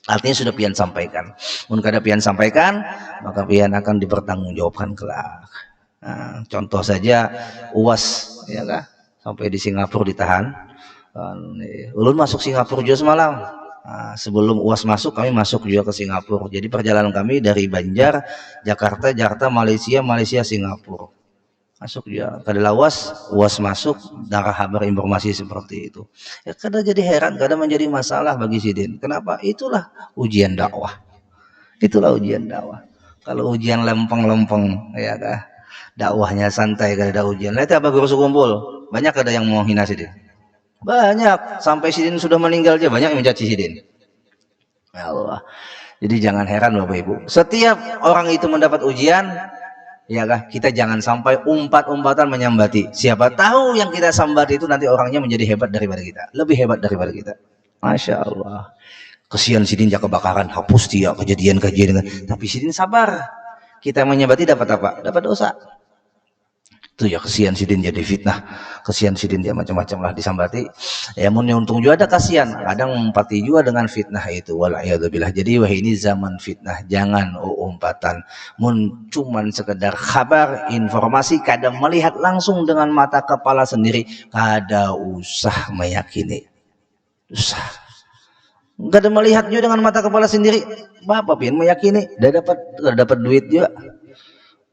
Artinya sudah pian sampaikan. Mun kada pian sampaikan, maka pian akan dipertanggungjawabkan kelak. Nah, contoh saja UAS, ya kah? Sampai di Singapura ditahan. Ulun masuk Singapura juga semalam. Nah, sebelum UAS masuk, kami masuk juga ke Singapura. Jadi perjalanan kami dari Banjar, Jakarta, Malaysia, Singapura. Masuk juga. Kada UAS masuk, darah kabar informasi seperti itu. Ya, kada jadi heran, kada menjadi masalah bagi Sidin. Kenapa? Itulah ujian dakwah. Itulah ujian dakwah. Kalau ujian lempeng-lempeng, ya kah? Dakwahnya santai, kada ada ujian. Lihat apa guru kumpul. Banyak ada yang mau hina Sidin. Banyak, sampai Sidin sudah meninggal aja banyak yang mencaci Sidin. Ya Allah. Jadi jangan heran Bapak Ibu. Setiap orang itu mendapat ujian, Ya kah? Kita jangan sampai umpat-umpatan menyambati. Siapa tahu yang kita sambati itu nanti orangnya menjadi hebat daripada kita, lebih hebat daripada kita. Masya Allah. Kesian Sidin ya kebakaran, hapus dia kejadian-kejadian. Tapi Sidin sabar. Kita menyambati dapat apa? Dapat dosa. Itu ya kesian Sidin jadi fitnah, kesian Sidin dia macam-macam lah disambati. Ya mun untung juga ada kasihan, kadang umpati juga dengan fitnah itu. Wala'iyadzubillah. Jadi wah ini zaman fitnah, jangan umpatan. Mun cuman sekedar kabar, informasi, kadang melihat langsung dengan mata kepala sendiri, kada usah meyakini. Usah. Kada melihat juga dengan mata kepala sendiri, bapak pin meyakini, dah dapat duit juga.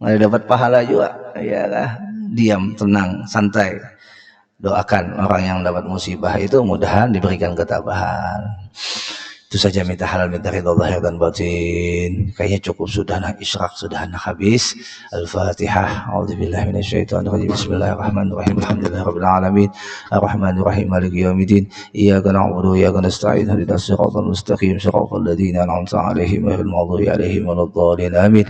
Nggak dapat pahala juga, ya lah. Diam, tenang, santai. Doakan orang yang dapat musibah itu mudahan diberikan ketabahan. Itu saja, minta halal, minta ridha zahir dan batin. Kayaknya cukup sudah, nak isyraq sudah nak habis. Al-Fatihah. A'udzubillahi minasyaitonir rajim. Bismillahirrahmanirrahim. Alhamdulillahirabbil alamin. Arrahmanirrahim. Maliki yaumiddin. Iyyaka na'budu wa iyyaka nasta'in. Ihdinas siratal mustaqim. Siratal ladzina an'amta 'alaihim ghairil maghdubi 'alaihim waladdallin. Amin.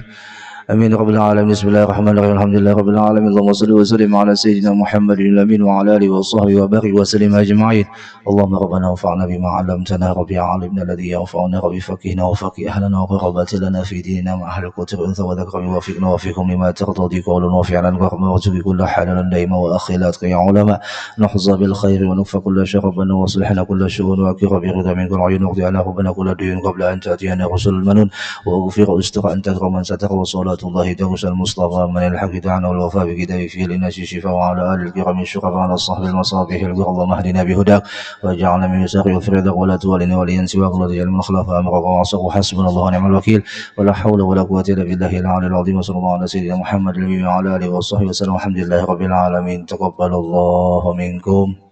Amin ya rabbal alamin. Bismillahirrahmanirrahim. Alhamdulillahi rabbil alamin. Allahumma shalli wa sallim ala sayyidina Muhammadin al-amin wa ala alihi wa sahbihi wa barik wa sallim ajma'in. Allahumma rabbana anfa'na bima 'allamtana, rabbi 'allimna alladhi yanfa'una, rabbi faqihna wa faqih ahlana wa qurrabati lana fi dinina ma ahli al-kutub unsa wa dhakra wa fiqna wa fikum lima taqtadi qawlan wa fi'lan wa rahma wa tubi kullu halalan daima wa akhilat ya ulama nahza bil khair wa nukfa kullu sharr rabbana wa aslihna kullu shu'un wa akira bi ridha min kulli 'ayun wa ala rabbana kullu diyun qabla an ta'tiyana rusul manun wa ghfir istigha anta man satara wa الله درس المصطفى من الحق تعالى والوفاء بكتابه فيه للناس شفاء وعلى آل الكرام الشرفاء وعلى الصحب المصابيح البر اللهم اهدنا بهداك واجعلنا من يساق وفرد ولا تولنا وليا سواك ولا تجعل من خلاف امرك وعصاك وحسبنا الله ونعم الوكيل ولا حول ولا قوة الا بالله العلي العظيم وصلى الله على سيدنا محمد وعلى آله وصحبه وسلم والحمد لله رب العالمين. تقبل الله منكم.